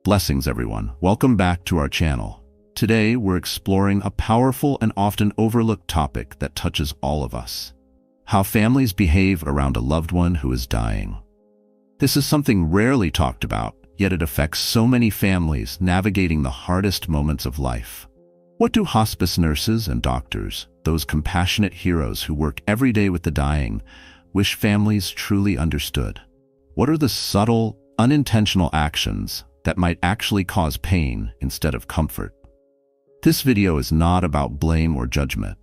Blessings everyone, welcome back to our channel. Today we're exploring a powerful and often overlooked topic that touches all of us. How families behave around a loved one who is dying. This is something rarely talked about, yet it affects so many families navigating the hardest moments of life. What do hospice nurses and doctors, those compassionate heroes who work every day with the dying, wish families truly understood? What are the subtle, unintentional actions that might actually cause pain instead of comfort? This video is not about blame or judgment.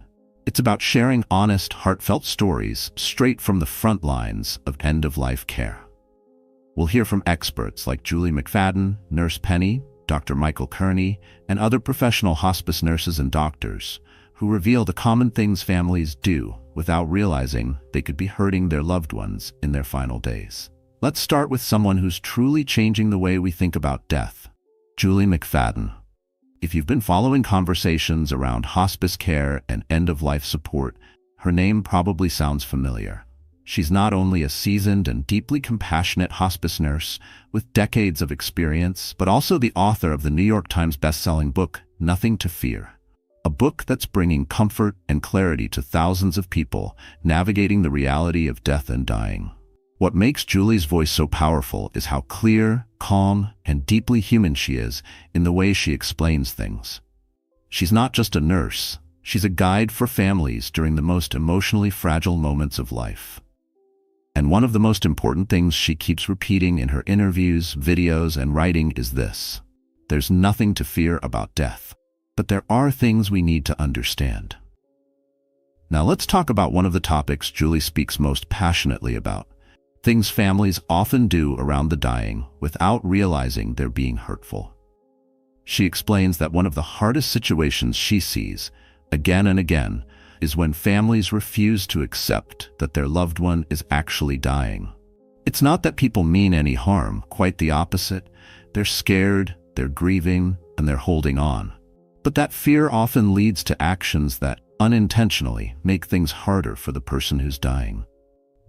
It's about sharing honest, heartfelt stories straight from the front lines of end-of-life care. We'll hear from experts like Julie McFadden, Nurse Penny, Dr. Michael Kearney, and other professional hospice nurses and doctors who reveal the common things families do without realizing they could be hurting their loved ones in their final days. Let's start with someone who's truly changing the way we think about death. Julie McFadden. If you've been following conversations around hospice care and end-of-life support, her name probably sounds familiar. She's not only a seasoned and deeply compassionate hospice nurse with decades of experience, but also the author of the New York Times best-selling book, Nothing to Fear. A book that's bringing comfort and clarity to thousands of people navigating the reality of death and dying. What makes Julie's voice so powerful is how clear, calm, and deeply human she is in the way she explains things. She's not just a nurse, she's a guide for families during the most emotionally fragile moments of life. And one of the most important things she keeps repeating in her interviews, videos, and writing is this: there's nothing to fear about death, but there are things we need to understand. Now let's talk about one of the topics Julie speaks most passionately about. Things families often do around the dying without realizing they're being hurtful. She explains that one of the hardest situations she sees, again and again, is when families refuse to accept that their loved one is actually dying. It's not that people mean any harm, quite the opposite. They're scared, they're grieving, and they're holding on. But that fear often leads to actions that unintentionally make things harder for the person who's dying.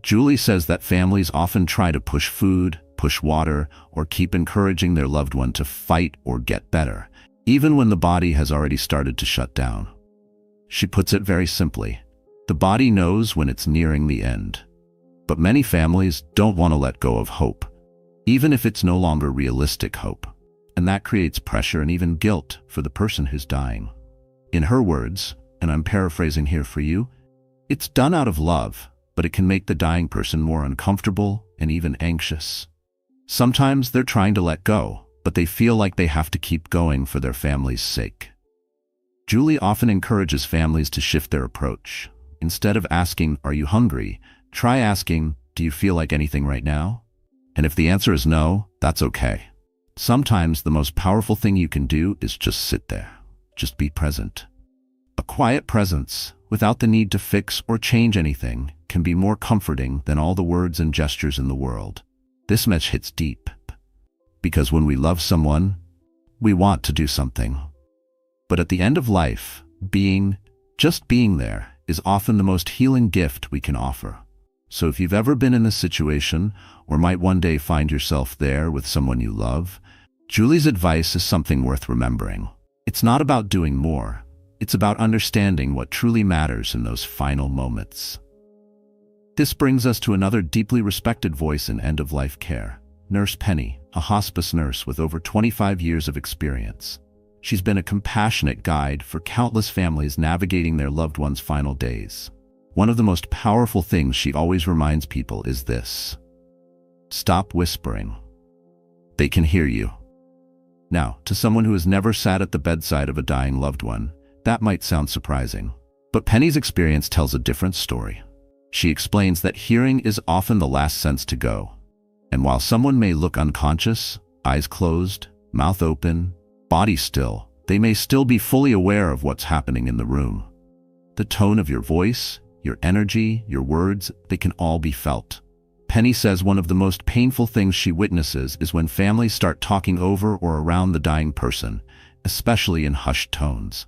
Julie says that families often try to push food, push water, or keep encouraging their loved one to fight or get better, even when the body has already started to shut down. She puts it very simply: the body knows when it's nearing the end. But many families don't want to let go of hope, even if it's no longer realistic hope. And that creates pressure and even guilt for the person who's dying. In her words, and I'm paraphrasing here for you, it's done out of love, but it can make the dying person more uncomfortable and even anxious. Sometimes they're trying to let go, but they feel like they have to keep going for their family's sake. Julie often encourages families to shift their approach. Instead of asking, "Are you hungry?" try asking, "Do you feel like anything right now?" And if the answer is no, that's okay. Sometimes the most powerful thing you can do is just sit there. Just be present. A quiet presence, without the need to fix or change anything, can be more comforting than all the words and gestures in the world. This message hits deep, because when we love someone, we want to do something. But at the end of life, just being there, is often the most healing gift we can offer. So if you've ever been in this situation, or might one day find yourself there with someone you love, Julie's advice is something worth remembering. It's not about doing more. It's about understanding what truly matters in those final moments. This brings us to another deeply respected voice in end-of-life care, Nurse Penny, a hospice nurse with over 25 years of experience. She's been a compassionate guide for countless families navigating their loved ones' final days. One of the most powerful things she always reminds people is this: stop whispering. They can hear you. Now, to someone who has never sat at the bedside of a dying loved one, that might sound surprising. But Penny's experience tells a different story. She explains that hearing is often the last sense to go. And while someone may look unconscious, eyes closed, mouth open, body still, they may still be fully aware of what's happening in the room. The tone of your voice, your energy, your words, they can all be felt. Penny says one of the most painful things she witnesses is when families start talking over or around the dying person, especially in hushed tones.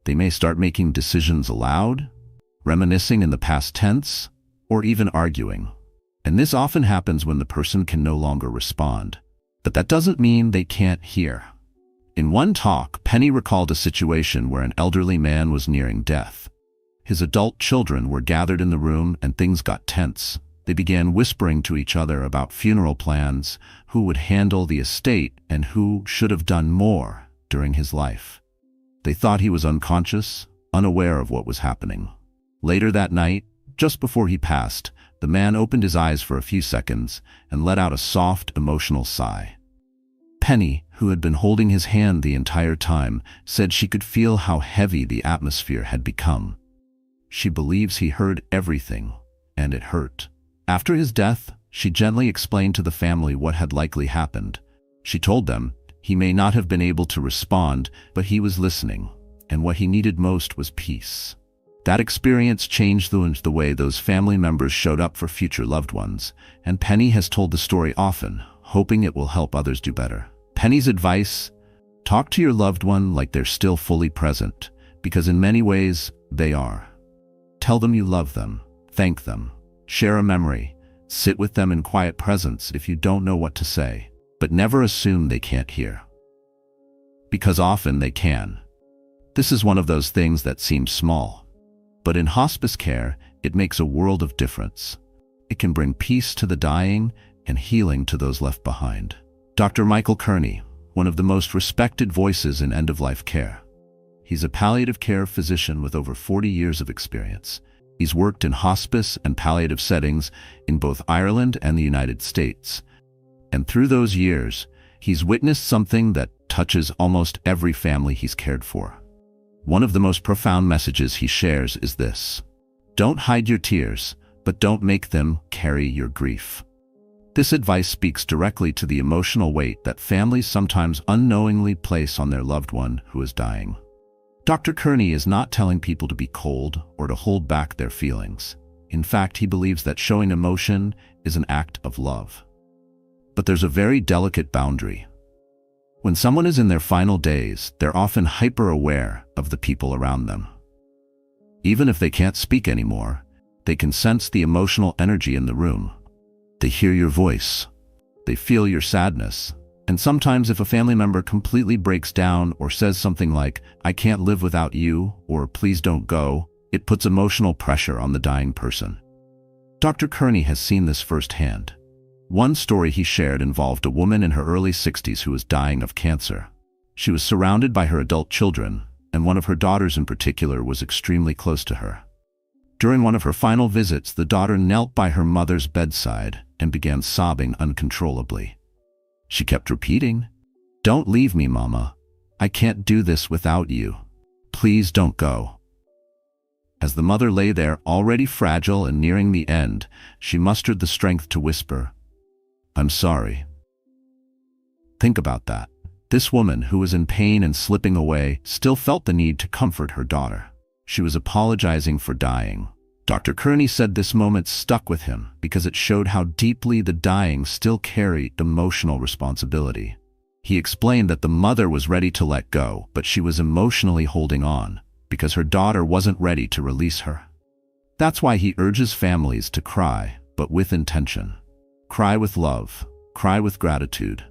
They may start making decisions aloud, reminiscing in the past tense, or even arguing. And this often happens when the person can no longer respond. But that doesn't mean they can't hear. In one talk, Penny recalled a situation where an elderly man was nearing death. His adult children were gathered in the room and things got tense. They began whispering to each other about funeral plans, who would handle the estate, and who should have done more during his life. They thought he was unconscious, unaware of what was happening. Later that night, just before he passed, the man opened his eyes for a few seconds and let out a soft, emotional sigh. Penny, who had been holding his hand the entire time, said she could feel how heavy the atmosphere had become. She believes he heard everything, and it hurt. After his death, she gently explained to the family what had likely happened. She told them he may not have been able to respond, but he was listening, and what he needed most was peace. That experience changed the way those family members showed up for future loved ones, and Penny has told the story often, hoping it will help others do better. Penny's advice: talk to your loved one like they're still fully present, because in many ways, they are. Tell them you love them, thank them, share a memory, sit with them in quiet presence if you don't know what to say, but never assume they can't hear. Because often they can. This is one of those things that seems small, but in hospice care, it makes a world of difference. It can bring peace to the dying and healing to those left behind. Dr. Michael Kearney, one of the most respected voices in end-of-life care. He's a palliative care physician with over 40 years of experience. He's worked in hospice and palliative settings in both Ireland and the United States. And through those years, he's witnessed something that touches almost every family he's cared for. One of the most profound messages he shares is this: don't hide your tears, but don't make them carry your grief. This advice speaks directly to the emotional weight that families sometimes unknowingly place on their loved one who is dying. Dr. Kearney is not telling people to be cold or to hold back their feelings. In fact, he believes that showing emotion is an act of love. But there's a very delicate boundary. When someone is in their final days, they're often hyper-aware of the people around them. Even if they can't speak anymore, they can sense the emotional energy in the room. They hear your voice. They feel your sadness. And sometimes if a family member completely breaks down or says something like, "I can't live without you," or "please don't go," it puts emotional pressure on the dying person. Dr. Kearney has seen this firsthand. One story he shared involved a woman in her early 60s who was dying of cancer. She was surrounded by her adult children, and one of her daughters in particular was extremely close to her. During one of her final visits, the daughter knelt by her mother's bedside and began sobbing uncontrollably. She kept repeating, "Don't leave me, Mama. I can't do this without you. Please don't go." As the mother lay there, already fragile and nearing the end, she mustered the strength to whisper, "I'm sorry." Think about that. This woman, who was in pain and slipping away, still felt the need to comfort her daughter. She was apologizing for dying. Dr. Kearney said this moment stuck with him because it showed how deeply the dying still carry emotional responsibility. He explained that the mother was ready to let go, but she was emotionally holding on because her daughter wasn't ready to release her. That's why he urges families to cry, but with intention. Cry with love, cry with gratitude.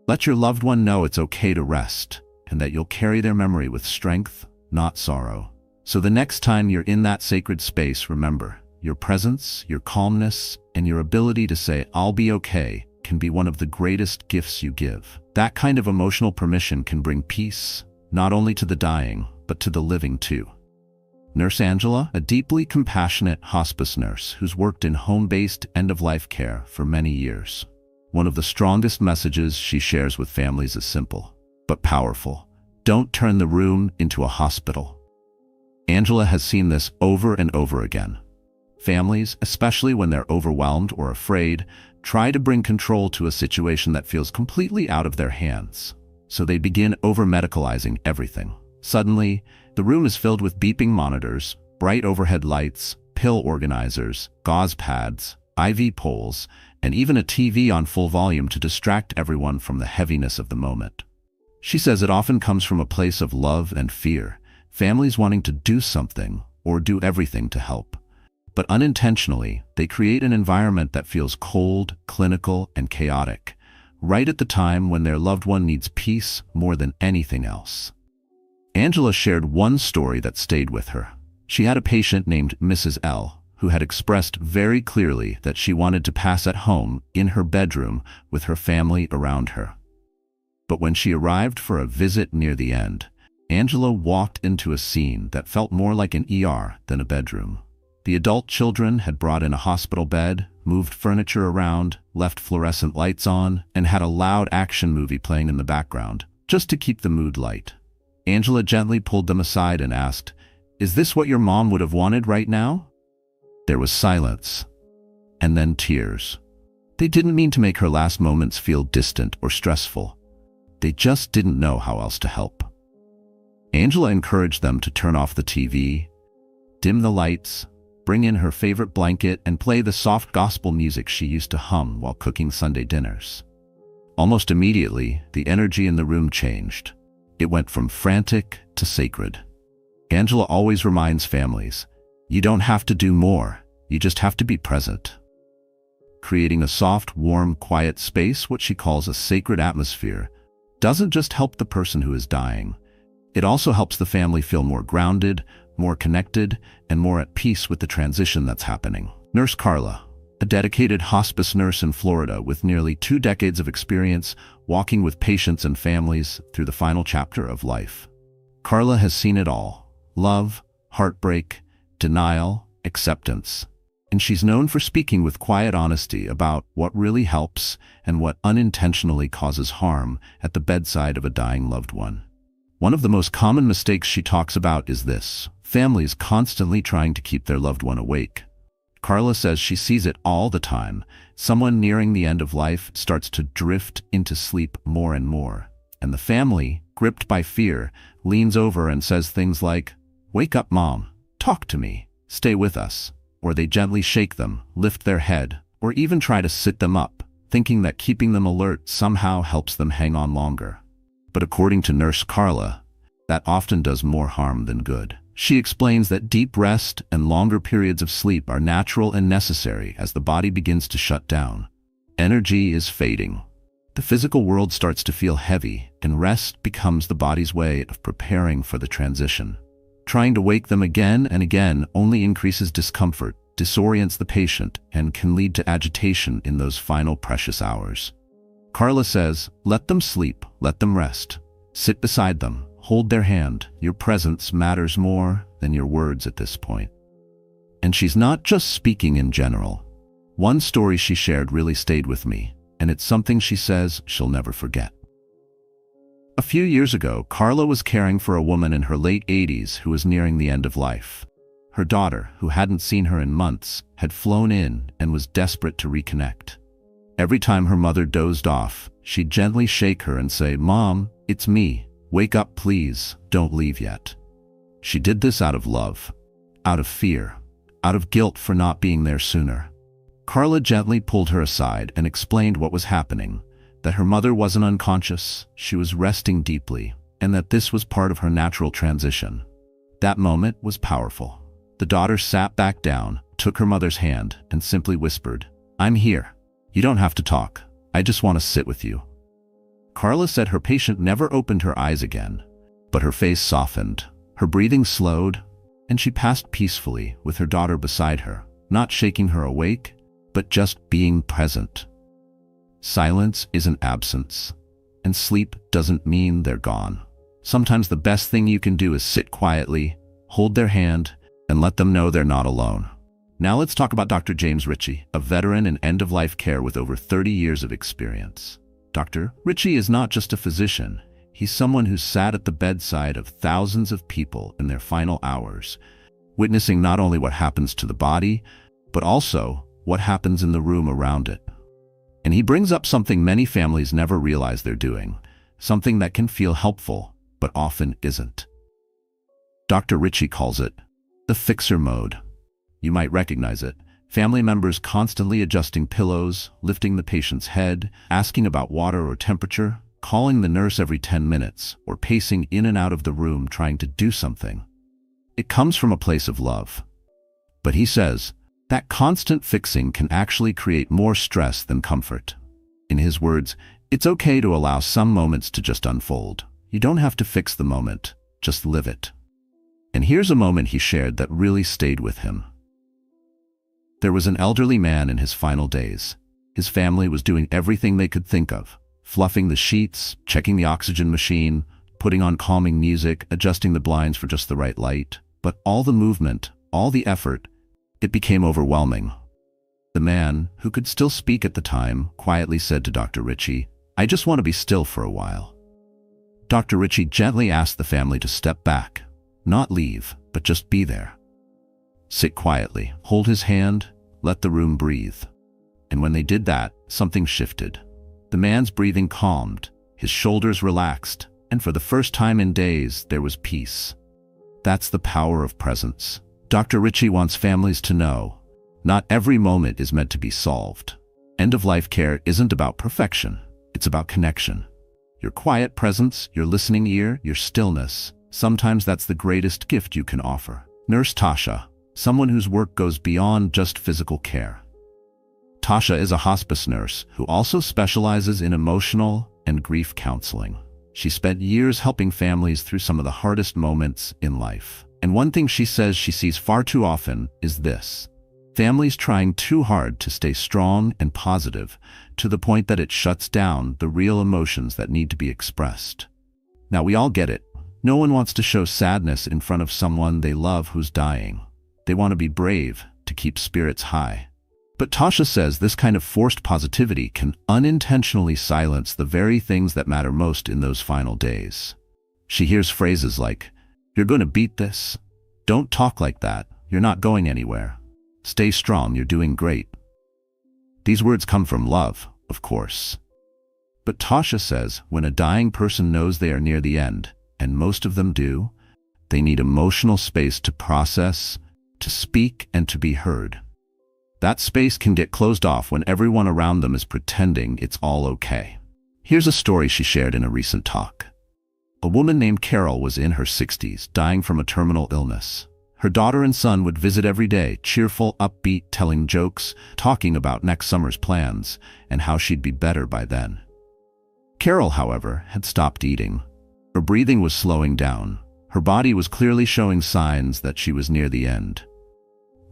Let your loved one know it's okay to rest and that you'll carry their memory with strength, not sorrow. So the next time you're in that sacred space, remember, your presence, your calmness, and your ability to say, "I'll be okay," can be one of the greatest gifts you give. That kind of emotional permission can bring peace, not only to the dying, but to the living too. Nurse Angela, a deeply compassionate hospice nurse who's worked in home-based end-of-life care for many years. One of the strongest messages she shares with families is simple, but powerful. Don't turn the room into a hospital. Angela has seen this over and over again. Families, especially when they're overwhelmed or afraid, try to bring control to a situation that feels completely out of their hands. So they begin over-medicalizing everything. Suddenly, the room is filled with beeping monitors, bright overhead lights, pill organizers, gauze pads, IV poles, and even a TV on full volume to distract everyone from the heaviness of the moment. She says it often comes from a place of love and fear, families wanting to do something or do everything to help. But unintentionally, they create an environment that feels cold, clinical, and chaotic, right at the time when their loved one needs peace more than anything else. Angela shared one story that stayed with her. She had a patient named Mrs. L, who had expressed very clearly that she wanted to pass at home in her bedroom with her family around her. But when she arrived for a visit near the end, Angela walked into a scene that felt more like an ER than a bedroom. The adult children had brought in a hospital bed, moved furniture around, left fluorescent lights on, and had a loud action movie playing in the background, just to keep the mood light. Angela gently pulled them aside and asked, "Is this what your mom would have wanted right now?" There was silence, and then tears. They didn't mean to make her last moments feel distant or stressful. They just didn't know how else to help. Angela encouraged them to turn off the TV, dim the lights, bring in her favorite blanket, and play the soft gospel music she used to hum while cooking Sunday dinners. Almost immediately, the energy in the room changed. It went from frantic to sacred. Angela always reminds families, you don't have to do more, you just have to be present. Creating a soft, warm, quiet space, what she calls a sacred atmosphere, doesn't just help the person who is dying. It also helps the family feel more grounded, more connected, and more at peace with the transition that's happening. Nurse Carla, a dedicated hospice nurse in Florida with nearly 2 decades of experience walking with patients and families through the final chapter of life. Carla has seen it all: love, heartbreak, denial, acceptance. And she's known for speaking with quiet honesty about what really helps and what unintentionally causes harm at the bedside of a dying loved one. One of the most common mistakes she talks about is this: families constantly trying to keep their loved one awake. Carla says she sees it all the time. Someone nearing the end of life starts to drift into sleep more and more, and the family, gripped by fear, leans over and says things like, "Wake up, Mom. Talk to me. Stay with us." Or they gently shake them, lift their head, or even try to sit them up, thinking that keeping them alert somehow helps them hang on longer. But according to Nurse Carla, that often does more harm than good. She explains that deep rest and longer periods of sleep are natural and necessary as the body begins to shut down. Energy is fading. The physical world starts to feel heavy, and rest becomes the body's way of preparing for the transition. Trying to wake them again and again only increases discomfort, disorients the patient, and can lead to agitation in those final precious hours. Carla says, let them sleep, let them rest. Sit beside them, hold their hand. Your presence matters more than your words at this point. And she's not just speaking in general. One story she shared really stayed with me, and it's something she says she'll never forget. A few years ago, Carla was caring for a woman in her late 80s who was nearing the end of life. Her daughter, who hadn't seen her in months, had flown in and was desperate to reconnect. Every time her mother dozed off, she'd gently shake her and say, "Mom, it's me. Wake up, please. Don't leave yet." She did this out of love, out of fear, out of guilt for not being there sooner. Carla gently pulled her aside and explained what was happening, that her mother wasn't unconscious, she was resting deeply, and that this was part of her natural transition. That moment was powerful. The daughter sat back down, took her mother's hand, and simply whispered, "I'm here. You don't have to talk. I just want to sit with you." Carla said her patient never opened her eyes again, but her face softened, her breathing slowed, and she passed peacefully with her daughter beside her, not shaking her awake, but just being present. Silence isn't absence, and sleep doesn't mean they're gone. Sometimes the best thing you can do is sit quietly, hold their hand, and let them know they're not alone. Now let's talk about Dr. James Ritchie, a veteran in end-of-life care with over 30 years of experience. Dr. Ritchie is not just a physician. He's someone who's sat at the bedside of thousands of people in their final hours, witnessing not only what happens to the body, but also what happens in the room around it. And he brings up something many families never realize they're doing, something that can feel helpful, but often isn't. Dr. Ritchie calls it the fixer mode. You might recognize it. Family members constantly adjusting pillows, lifting the patient's head, asking about water or temperature, calling the nurse every 10 minutes, or pacing in and out of the room trying to do something. It comes from a place of love. But he says, that constant fixing can actually create more stress than comfort. In his words, It's okay to allow some moments to just unfold. You don't have to fix the moment, just live it. And here's a moment he shared that really stayed with him. There was an elderly man in his final days. His family was doing everything they could think of, fluffing the sheets, checking the oxygen machine, putting on calming music, adjusting the blinds for just the right light. But all the movement, all the effort, it became overwhelming. The man, who could still speak at the time, quietly said to Dr. Ritchie, "I just want to be still for a while." Dr. Ritchie gently asked the family to step back, not leave, but just be there. Sit quietly, hold his hand, let the room breathe. And when they did that, something shifted. The man's breathing calmed, his shoulders relaxed, and for the first time in days, there was peace. That's the power of presence. Dr. Ritchie wants families to know, not every moment is meant to be solved. End-of-life care isn't about perfection, it's about connection. Your quiet presence, your listening ear, your stillness, sometimes that's the greatest gift you can offer. Nurse Tasha, someone whose work goes beyond just physical care. Tasha is a hospice nurse who also specializes in emotional and grief counseling. She spent years helping families through some of the hardest moments in life. And one thing she says she sees far too often is this: families trying too hard to stay strong and positive, to the point that it shuts down the real emotions that need to be expressed. Now, we all get it. No one wants to show sadness in front of someone they love who's dying. They want to be brave, to keep spirits high. But Tasha says this kind of forced positivity can unintentionally silence the very things that matter most in those final days. She hears phrases like, "You're going to beat this. Don't talk like that. You're not going anywhere. Stay strong, you're doing great." These words come from love, of course. But Tasha says when a dying person knows they are near the end, and most of them do, they need emotional space to process, to speak, and to be heard. That space can get closed off when everyone around them is pretending it's all okay. Here's a story she shared in a recent talk. A woman named Carol was in her 60s, dying from a terminal illness. Her daughter and son would visit every day, cheerful, upbeat, telling jokes, talking about next summer's plans, and how she'd be better by then. Carol, however, had stopped eating. Her breathing was slowing down. Her body was clearly showing signs that she was near the end.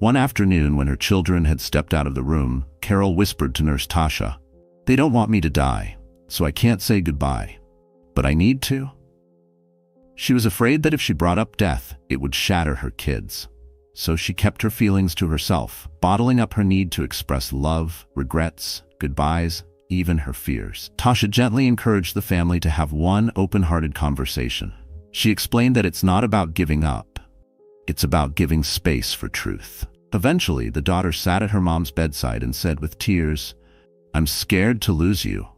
One afternoon, when her children had stepped out of the room, Carol whispered to Nurse Tasha, "They don't want me to die, so I can't say goodbye. But I need to." She was afraid that if she brought up death, it would shatter her kids. So she kept her feelings to herself, bottling up her need to express love, regrets, goodbyes, even her fears. Tasha gently encouraged the family to have one open-hearted conversation. She explained that it's not about giving up. It's about giving space for truth. Eventually, the daughter sat at her mom's bedside and said with tears, "I'm scared to lose you,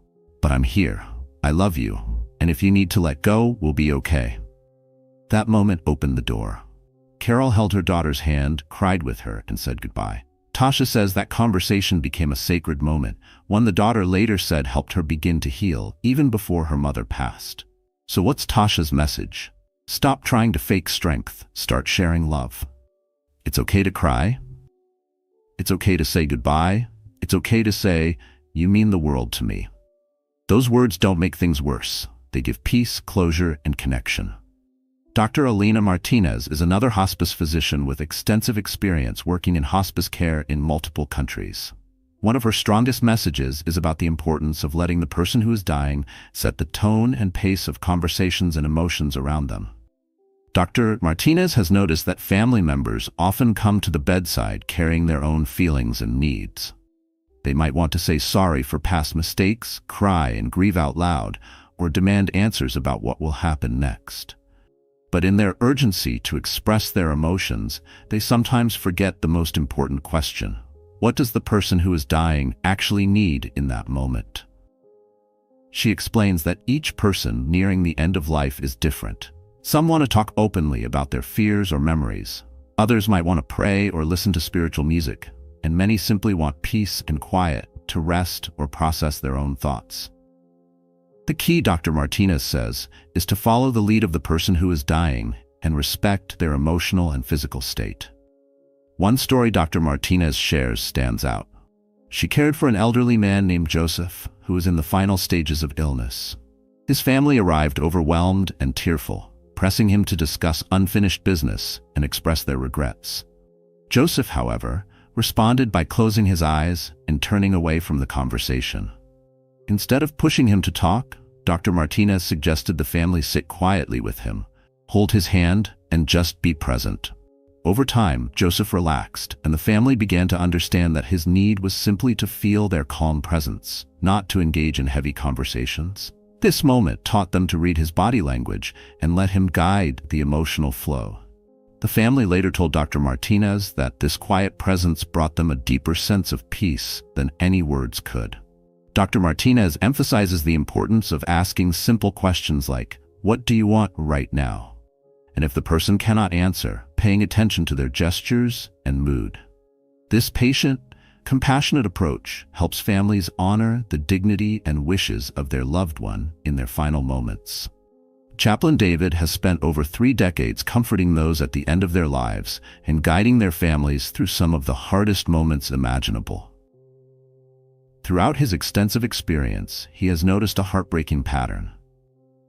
but I'm here. I love you, and if you need to let go, we'll be okay." That moment opened the door. Carol held her daughter's hand, cried with her, and said goodbye. Tasha says that conversation became a sacred moment, one the daughter later said helped her begin to heal, even before her mother passed. So what's Tasha's message? Stop trying to fake strength, start sharing love. It's okay to cry. It's okay to say goodbye. It's okay to say, "You mean the world to me." Those words don't make things worse. They give peace, closure, and connection. Dr. Alina Martinez is another hospice physician with extensive experience working in hospice care in multiple countries. One of her strongest messages is about the importance of letting the person who is dying set the tone and pace of conversations and emotions around them. Dr. Martinez has noticed that family members often come to the bedside carrying their own feelings and needs. They might want to say sorry for past mistakes, cry and grieve out loud, or demand answers about what will happen next. But in their urgency to express their emotions, they sometimes forget the most important question. What does the person who is dying actually need in that moment? She explains that each person nearing the end of life is different. Some want to talk openly about their fears or memories. Others might want to pray or listen to spiritual music, and many simply want peace and quiet to rest or process their own thoughts. The key, Dr. Martinez says, is to follow the lead of the person who is dying and respect their emotional and physical state. One story Dr. Martinez shares stands out. She cared for an elderly man named Joseph, who was in the final stages of illness. His family arrived overwhelmed and tearful, pressing him to discuss unfinished business and express their regrets. Joseph, however, responded by closing his eyes and turning away from the conversation. Instead of pushing him to talk, Dr. Martinez suggested the family sit quietly with him, hold his hand, and just be present. Over time, Joseph relaxed, and the family began to understand that his need was simply to feel their calm presence, not to engage in heavy conversations. This moment taught them to read his body language and let him guide the emotional flow. The family later told Dr. Martinez that this quiet presence brought them a deeper sense of peace than any words could. Dr. Martinez emphasizes the importance of asking simple questions like, "What do you want right now?" And if the person cannot answer, paying attention to their gestures and mood. This patient, compassionate approach helps families honor the dignity and wishes of their loved one in their final moments. Chaplain David has spent over 3 decades comforting those at the end of their lives and guiding their families through some of the hardest moments imaginable. Throughout his extensive experience, he has noticed a heartbreaking pattern.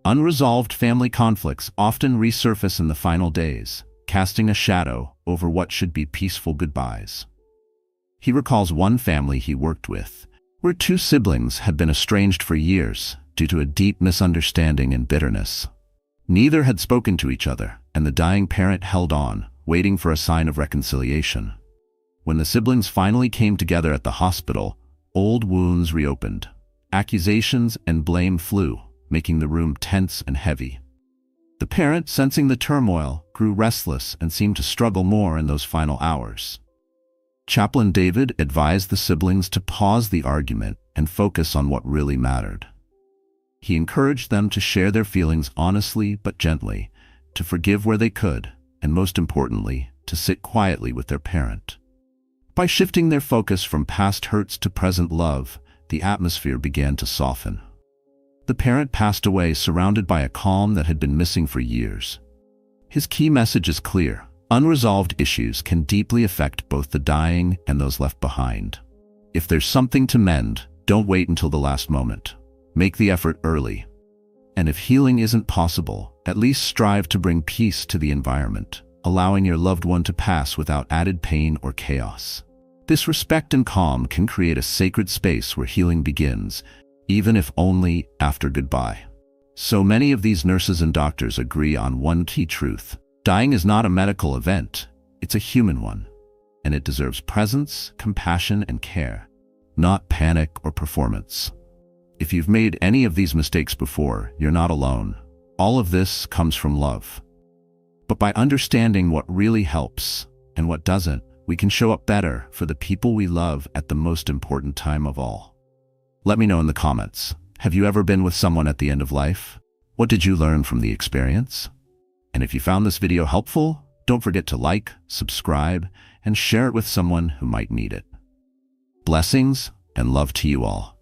Unresolved family conflicts often resurface in the final days, casting a shadow over what should be peaceful goodbyes. He recalls one family he worked with, where 2 siblings had been estranged for years due to a deep misunderstanding and bitterness. Neither had spoken to each other, and the dying parent held on, waiting for a sign of reconciliation. When the siblings finally came together at the hospital, old wounds reopened. Accusations and blame flew, making the room tense and heavy. The parent, sensing the turmoil, grew restless and seemed to struggle more in those final hours. Chaplain David advised the siblings to pause the argument and focus on what really mattered. He encouraged them to share their feelings honestly but gently, to forgive where they could, and most importantly, to sit quietly with their parent. By shifting their focus from past hurts to present love, the atmosphere began to soften. The parent passed away surrounded by a calm that had been missing for years. His key message is clear: unresolved issues can deeply affect both the dying and those left behind. If there's something to mend, don't wait until the last moment. Make the effort early. And if healing isn't possible, at least strive to bring peace to the environment, allowing your loved one to pass without added pain or chaos. This respect and calm can create a sacred space where healing begins, even if only after goodbye. So many of these nurses and doctors agree on one key truth: dying is not a medical event, it's a human one. And it deserves presence, compassion, and care, not panic or performance. If you've made any of these mistakes before, you're not alone. All of this comes from love. But by understanding what really helps and what doesn't, we can show up better for the people we love at the most important time of all. Let me know in the comments. Have you ever been with someone at the end of life? What did you learn from the experience? And if you found this video helpful, don't forget to like, subscribe, and share it with someone who might need it. Blessings and love to you all.